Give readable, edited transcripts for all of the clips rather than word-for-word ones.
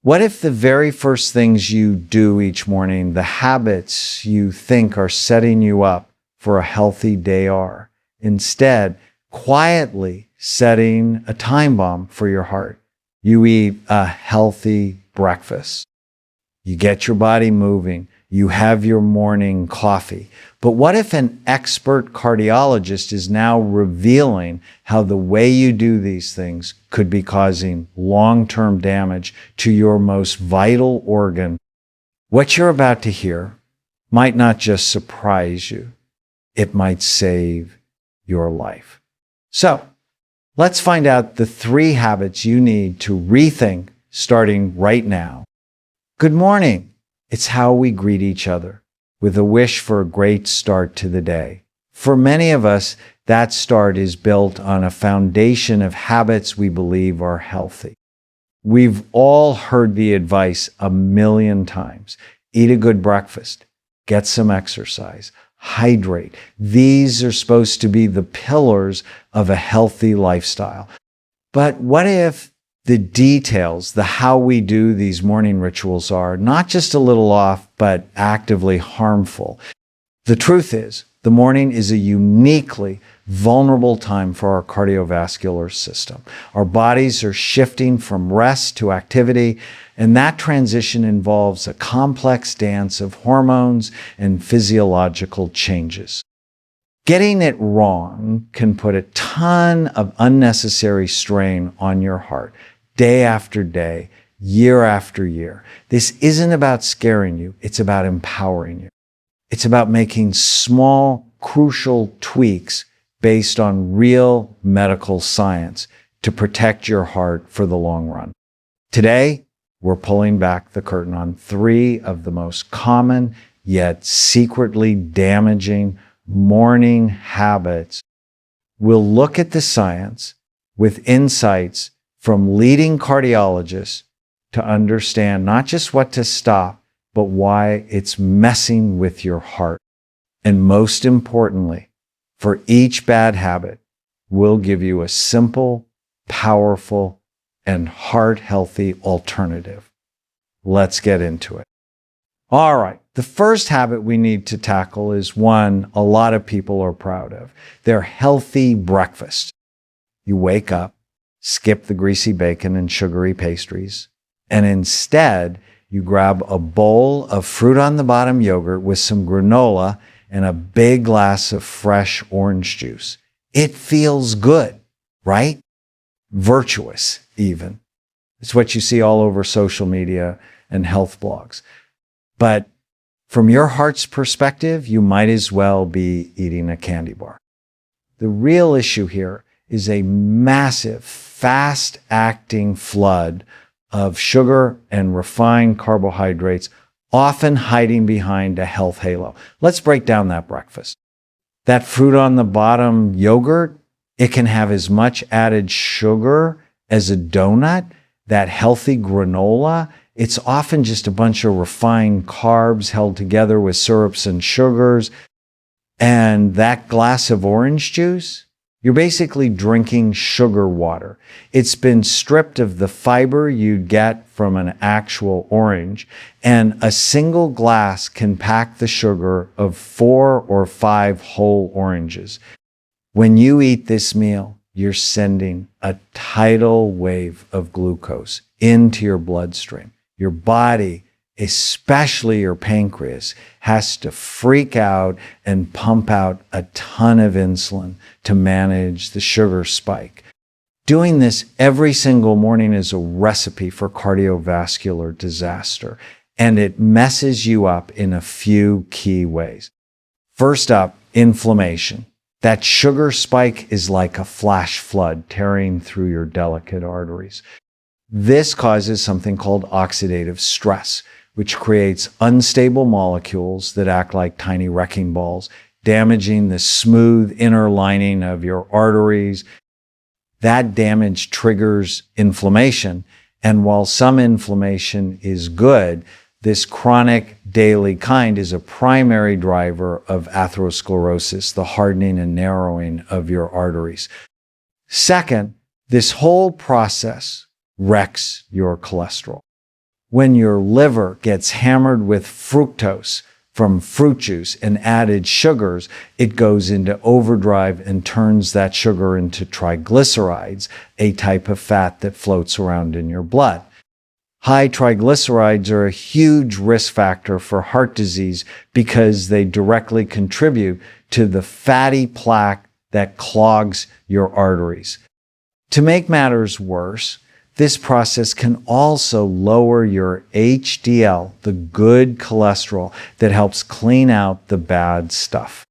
What if the very first things you do each morning, the habits you think are setting you up for a healthy day are instead quietly setting a time bomb for your heart? You eat a healthy breakfast. You get your body moving. You have your morning coffee. But what if an expert cardiologist is now revealing how the way you do these things could be causing long-term damage to your most vital organ? What you're about to hear might not just surprise you, it might save your life. So, let's find out the 3 habits you need to rethink starting right now. Good morning. It's how we greet each other, with a wish for a great start to the day. For many of us, that start is built on a foundation of habits we believe are healthy. We've all heard the advice a million times. Eat a good breakfast, get some exercise, hydrate. These are supposed to be the pillars of a healthy lifestyle. But what if the details, the how we do these morning rituals are not just a little off, but actively harmful? The truth is, the morning is a uniquely vulnerable time for our cardiovascular system. Our bodies are shifting from rest to activity, and that transition involves a complex dance of hormones and physiological changes. Getting it wrong can put a ton of unnecessary strain on your heart, day after day, year after year. This isn't about scaring you, it's about empowering you. It's about making small, crucial tweaks based on real medical science to protect your heart for the long run. Today, we're pulling back the curtain on 3 of the most common yet secretly damaging morning habits. We'll look at the science with insights from leading cardiologists to understand not just what to stop, but why it's messing with your heart. And most importantly, for each bad habit, we'll give you a simple, powerful, and heart-healthy alternative. Let's get into it. All right, the first habit we need to tackle is one a lot of people are proud of: their healthy breakfast. You wake up, skip the greasy bacon and sugary pastries, and instead you grab a bowl of fruit on the bottom yogurt with some granola and a big glass of fresh orange juice. It feels good, right? Virtuous, even. It's what you see all over social media and health blogs. But from your heart's perspective, you might as well be eating a candy bar. The real issue here is a massive, fast-acting flood of sugar and refined carbohydrates, often hiding behind a health halo. Let's break down that breakfast. That fruit on the bottom yogurt, it can have as much added sugar as a donut. That healthy granola, it's often just a bunch of refined carbs held together with syrups and sugars. And that glass of orange juice, you're basically drinking sugar water. It's been stripped of the fiber you'd get from an actual orange, and a single glass can pack the sugar of 4 or 5 whole oranges. When you eat this meal, you're sending a tidal wave of glucose into your bloodstream. Your body, especially your pancreas, has to freak out and pump out a ton of insulin to manage the sugar spike. Doing this every single morning is a recipe for cardiovascular disaster, and it messes you up in a few key ways. First up, inflammation. That sugar spike is like a flash flood tearing through your delicate arteries. This causes something called oxidative stress, which creates unstable molecules that act like tiny wrecking balls, damaging the smooth inner lining of your arteries. That damage triggers inflammation, and while some inflammation is good, this chronic daily kind is a primary driver of atherosclerosis, the hardening and narrowing of your arteries. Second, this whole process wrecks your cholesterol. When your liver gets hammered with fructose from fruit juice and added sugars, it goes into overdrive and turns that sugar into triglycerides, a type of fat that floats around in your blood. High triglycerides are a huge risk factor for heart disease because they directly contribute to the fatty plaque that clogs your arteries. To make matters worse, this process can also lower your HDL, the good cholesterol that helps clean out the bad stuff.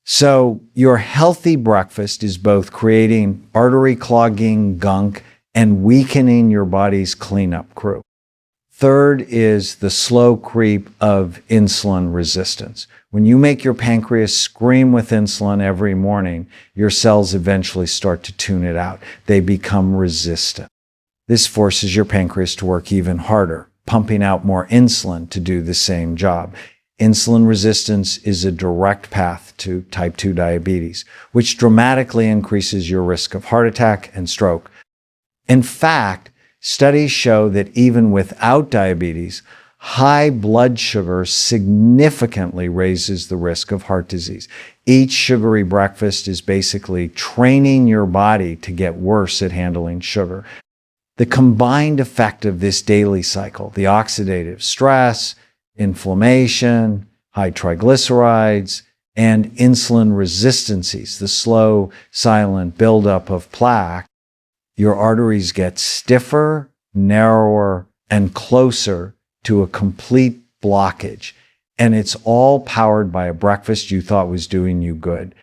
So your healthy breakfast is both creating artery clogging gunk and weakening your body's cleanup crew. Third is the slow creep of insulin resistance. When you make your pancreas scream with insulin every morning, your cells eventually start to tune it out. They become resistant. This forces your pancreas to work even harder, pumping out more insulin to do the same job. Insulin resistance is a direct path to type 2 diabetes, which dramatically increases your risk of heart attack and stroke. In fact, studies show that even without diabetes, high blood sugar significantly raises the risk of heart disease. Each sugary breakfast is basically training your body to get worse at handling sugar. The combined effect of this daily cycle, the oxidative stress, inflammation, high triglycerides, and insulin resistances, the slow, silent buildup of plaque, your arteries get stiffer, narrower, and closer to a complete blockage. And it's all powered by a breakfast you thought was doing you good.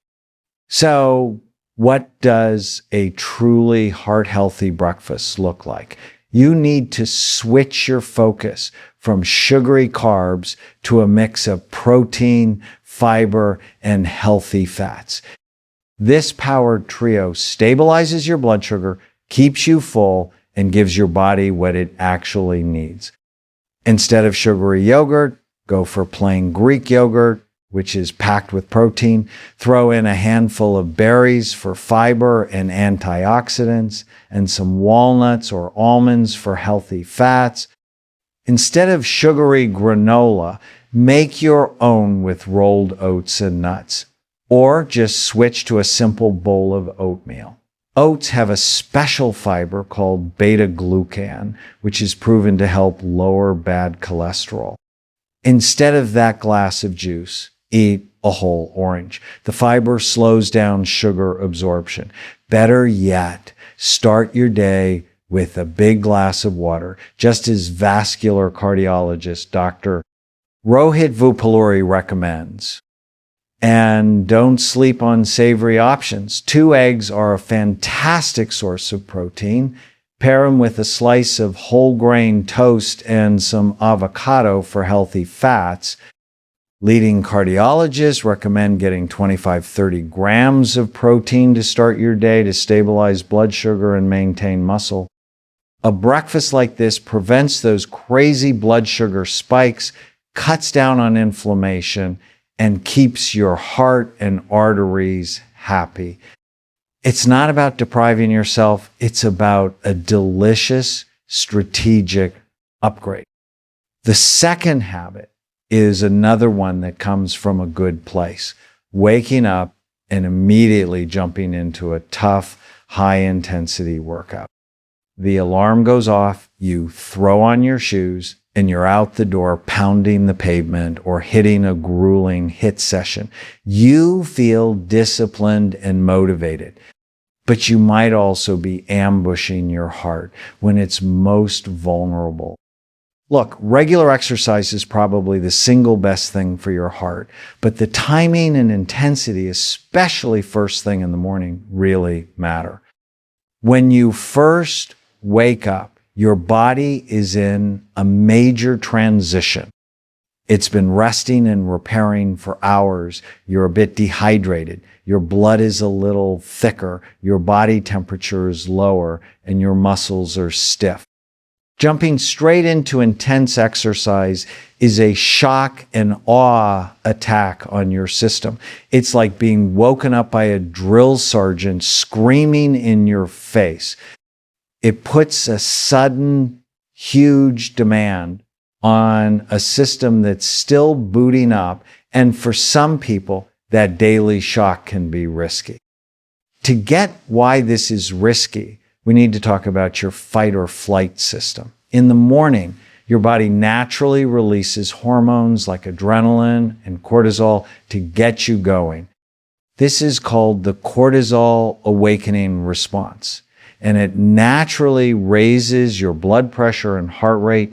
So, what does a truly heart-healthy breakfast look like? You need to switch your focus from sugary carbs to a mix of protein, fiber, and healthy fats. This powered trio stabilizes your blood sugar, keeps you full, and gives your body what it actually needs. Instead of sugary yogurt, go for plain Greek yogurt, which is packed with protein. Throw in a handful of berries for fiber and antioxidants, and some walnuts or almonds for healthy fats. Instead of sugary granola, make your own with rolled oats and nuts, or just switch to a simple bowl of oatmeal. Oats have a special fiber called beta-glucan, which is proven to help lower bad cholesterol. Instead of that glass of juice, eat a whole orange. The fiber slows down sugar absorption. Better yet, start your day with a big glass of water, just as vascular cardiologist Dr. Rohit Vupaluri recommends. And don't sleep on savory options. 2 eggs are a fantastic source of protein. Pair them with a slice of whole grain toast and some avocado for healthy fats. Leading cardiologists recommend getting 25-30 grams of protein to start your day to stabilize blood sugar and maintain muscle. A breakfast like this prevents those crazy blood sugar spikes, cuts down on inflammation, and keeps your heart and arteries happy. It's not about depriving yourself. It's about a delicious, strategic upgrade. The second habit is another one that comes from a good place. Waking up and immediately jumping into a tough, high-intensity workout. The alarm goes off, you throw on your shoes, and you're out the door pounding the pavement or hitting a grueling HIIT session. You feel disciplined and motivated. But you might also be ambushing your heart when it's most vulnerable. Look, regular exercise is probably the single best thing for your heart, but the timing and intensity, especially first thing in the morning, really matter. When you first wake up, your body is in a major transition. It's been resting and repairing for hours. You're a bit dehydrated. Your blood is a little thicker. Your body temperature is lower, and your muscles are stiff. Jumping straight into intense exercise is a shock and awe attack on your system. It's like being woken up by a drill sergeant screaming in your face. It puts a sudden, huge demand on a system that's still booting up. And for some people, that daily shock can be risky. To get why this is risky, we need to talk about your fight or flight system. In the morning, your body naturally releases hormones like adrenaline and cortisol to get you going. This is called the cortisol awakening response, and it naturally raises your blood pressure and heart rate.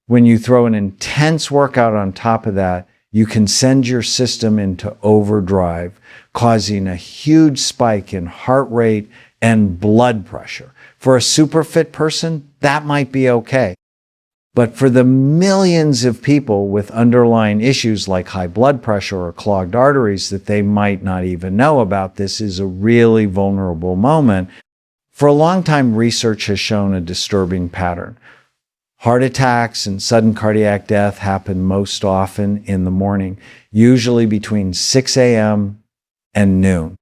When you throw an intense workout on top of that, you can send your system into overdrive, causing a huge spike in heart rate and blood pressure. For a super fit person, that might be okay. But for the millions of people with underlying issues like high blood pressure or clogged arteries that they might not even know about, this is a really vulnerable moment. For a long time, research has shown a disturbing pattern. Heart attacks and sudden cardiac death happen most often in the morning, usually between 6 a.m. and noon.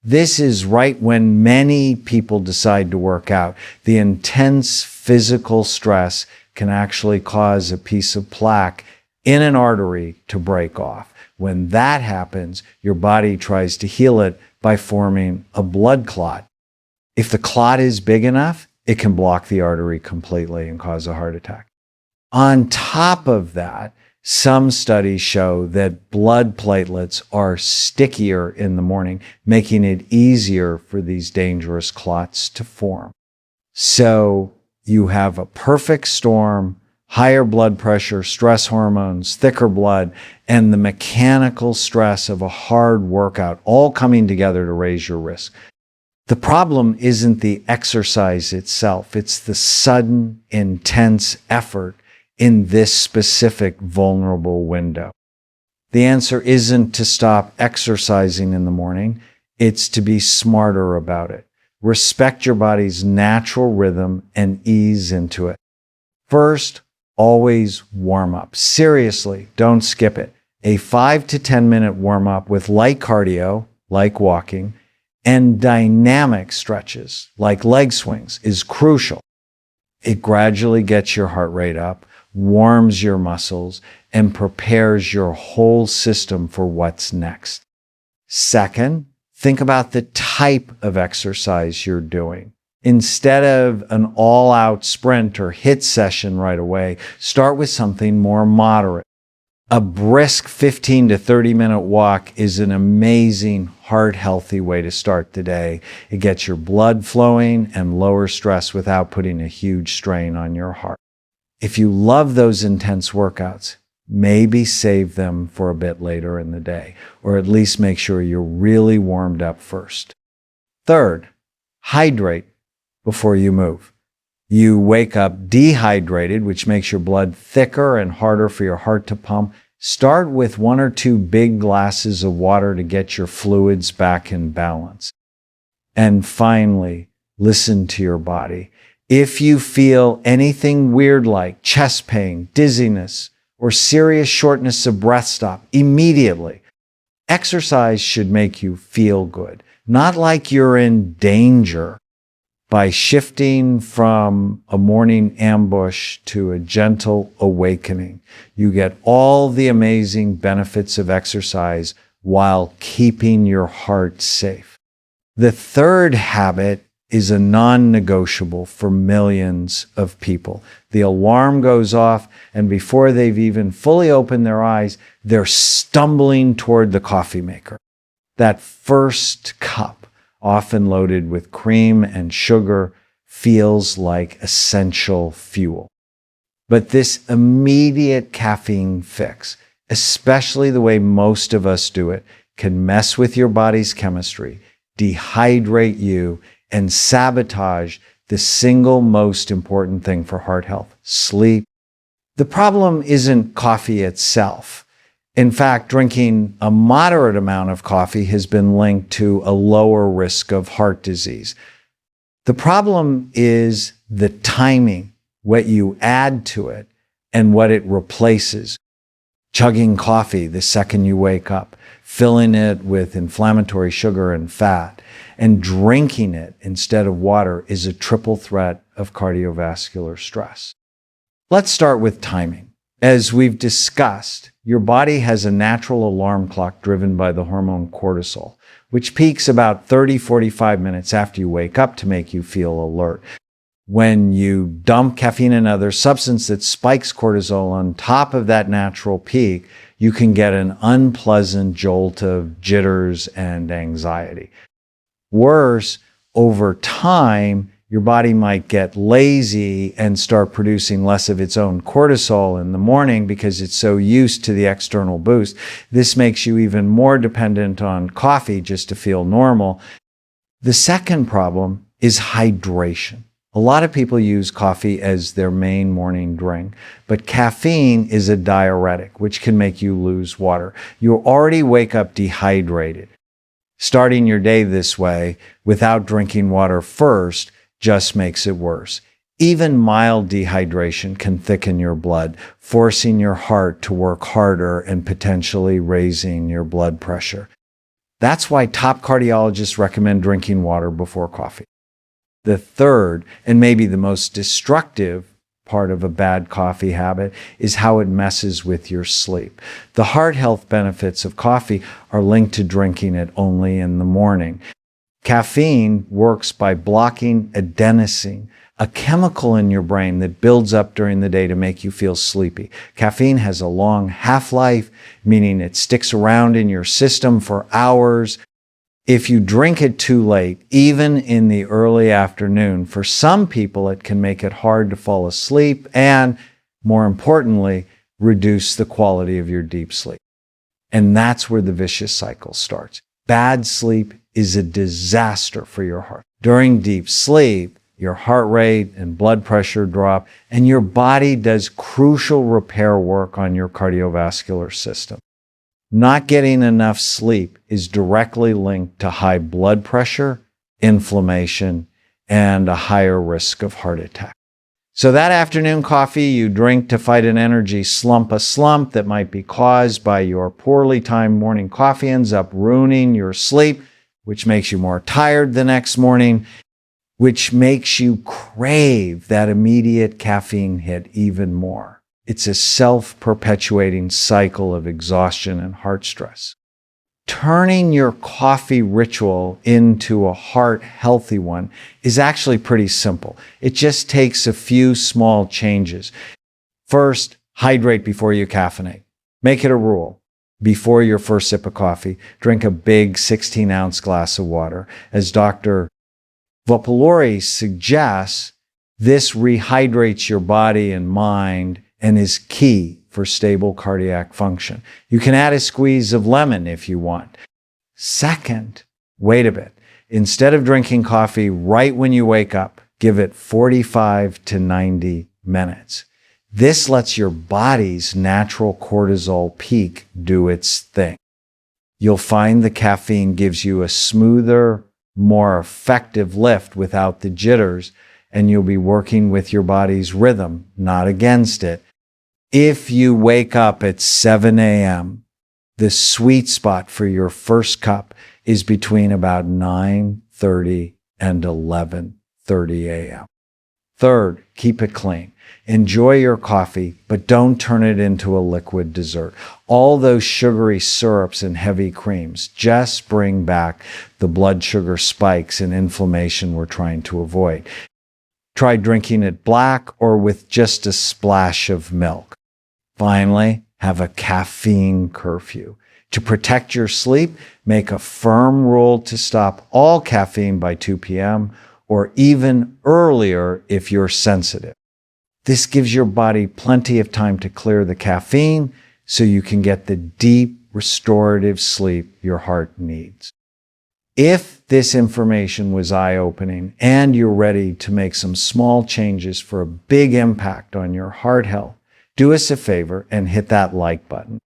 This is right when many people decide to work out. The intense physical stress can actually cause a piece of plaque in an artery to break off. When that happens, your body tries to heal it by forming a blood clot. If the clot is big enough, it can block the artery completely and cause a heart attack. On top of that, some studies show that blood platelets are stickier in the morning, making it easier for these dangerous clots to form. So you have a perfect storm, higher blood pressure, stress hormones, thicker blood, and the mechanical stress of a hard workout all coming together to raise your risk. The problem isn't the exercise itself. It's the sudden, intense effort in this specific vulnerable window. The answer isn't to stop exercising in the morning. It's to be smarter about it. Respect your body's natural rhythm and ease into it. First, always warm up. Seriously, don't skip it. A 5 to 10 minute warm up with light cardio, like walking, and dynamic stretches, like leg swings, is crucial. It gradually gets your heart rate up, warms your muscles, and prepares your whole system for what's next. Second, think about the type of exercise you're doing. Instead of an all-out sprint or HIIT session right away, start with something more moderate. A brisk 15 to 30-minute walk is an amazing, heart-healthy way to start the day. It gets your blood flowing and lowers stress without putting a huge strain on your heart. If you love those intense workouts, maybe save them for a bit later in the day, or at least make sure you're really warmed up first. Third, hydrate before you move. You wake up dehydrated, which makes your blood thicker and harder for your heart to pump. Start with 1 or 2 big glasses of water to get your fluids back in balance. And finally, listen to your body. If you feel anything weird like chest pain, dizziness, or serious shortness of breath, stop immediately. Exercise should make you feel good, not like you're in danger. By shifting from a morning ambush to a gentle awakening, you get all the amazing benefits of exercise while keeping your heart safe. The third habit is a non-negotiable for millions of people. The alarm goes off, and before they've even fully opened their eyes, they're stumbling toward the coffee maker. That first cup, often loaded with cream and sugar, feels like essential fuel. But this immediate caffeine fix, especially the way most of us do it, can mess with your body's chemistry, dehydrate you, and sabotage the single most important thing for heart health: sleep. The problem isn't coffee itself. In fact, drinking a moderate amount of coffee has been linked to a lower risk of heart disease. The problem is the timing, what you add to it, and what it replaces. Chugging coffee the second you wake up, filling it with inflammatory sugar and fat, and drinking it instead of water is a triple threat of cardiovascular stress. Let's start with timing. As we've discussed, your body has a natural alarm clock driven by the hormone cortisol, which peaks about 30-45 minutes after you wake up to make you feel alert. When you dump caffeine and other substance that spikes cortisol on top of that natural peak, you can get an unpleasant jolt of jitters and anxiety. Worse, over time, your body might get lazy and start producing less of its own cortisol in the morning because it's so used to the external boost. This makes you even more dependent on coffee just to feel normal. The second problem is hydration. A lot of people use coffee as their main morning drink, but caffeine is a diuretic, which can make you lose water. You already wake up dehydrated. Starting your day this way without drinking water first just makes it worse. Even mild dehydration can thicken your blood, forcing your heart to work harder and potentially raising your blood pressure. That's why top cardiologists recommend drinking water before coffee. The third, and maybe the most destructive part of a bad coffee habit, is how it messes with your sleep. The heart health benefits of coffee are linked to drinking it only in the morning. Caffeine works by blocking adenosine, a chemical in your brain that builds up during the day to make you feel sleepy. Caffeine has a long half-life, meaning it sticks around in your system for hours. If you drink it too late, even in the early afternoon, for some people it can make it hard to fall asleep and, more importantly, reduce the quality of your deep sleep. And that's where the vicious cycle starts. Bad sleep is a disaster for your heart. During deep sleep, your heart rate and blood pressure drop, and your body does crucial repair work on your cardiovascular system. Not getting enough sleep is directly linked to high blood pressure, inflammation, and a higher risk of heart attack. So that afternoon coffee you drink to fight an energy slump, a slump that might be caused by your poorly timed morning coffee, ends up ruining your sleep, which makes you more tired the next morning, which makes you crave that immediate caffeine hit even more. It's a self-perpetuating cycle of exhaustion and heart stress. Turning your coffee ritual into a heart-healthy one is actually pretty simple. It just takes a few small changes. First, hydrate before you caffeinate. Make it a rule. Before your first sip of coffee, drink a big 16-ounce glass of water. As Dr. Vapolori suggests, this rehydrates your body and mind and is key for stable cardiac function. You can add a squeeze of lemon if you want. Second, wait a bit. Instead of drinking coffee right when you wake up, give it 45 to 90 minutes. This lets your body's natural cortisol peak do its thing. You'll find the caffeine gives you a smoother, more effective lift without the jitters, and you'll be working with your body's rhythm, not against it. If you wake up at 7 a.m., the sweet spot for your first cup is between about 9:30 and 11:30 a.m. Third, keep it clean. Enjoy your coffee, but don't turn it into a liquid dessert. All those sugary syrups and heavy creams just bring back the blood sugar spikes and inflammation we're trying to avoid. Try drinking it black or with just a splash of milk. Finally, have a caffeine curfew. To protect your sleep, make a firm rule to stop all caffeine by 2 p.m. or even earlier if you're sensitive. This gives your body plenty of time to clear the caffeine so you can get the deep, restorative sleep your heart needs. If this information was eye-opening and you're ready to make some small changes for a big impact on your heart health, do us a favor and hit that like button.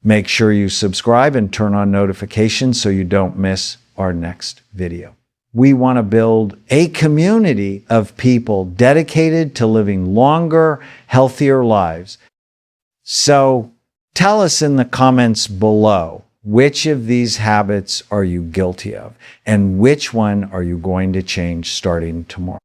Make sure you subscribe and turn on notifications so you don't miss our next video. We want to build a community of people dedicated to living longer, healthier lives. So tell us in the comments below, which of these habits are you guilty of? And which one are you going to change starting tomorrow?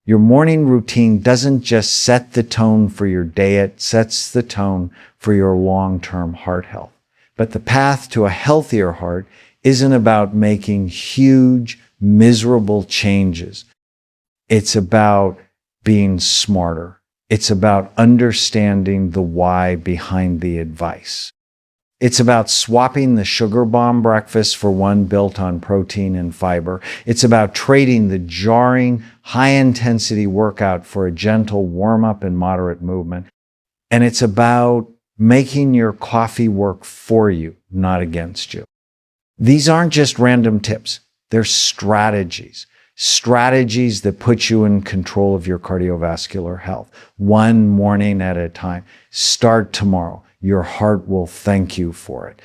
Your morning routine doesn't just set the tone for your day, it sets the tone for your long-term heart health. But the path to a healthier heart isn't about making huge, miserable changes. It's about being smarter. It's about understanding the why behind the advice. It's about swapping the sugar bomb breakfast for one built on protein and fiber. It's about trading the jarring, high-intensity workout for a gentle warm-up and moderate movement. And it's about making your coffee work for you, not against you. These aren't just random tips. They're strategies. Strategies that put you in control of your cardiovascular health, one morning at a time. Start tomorrow. Your heart will thank you for it.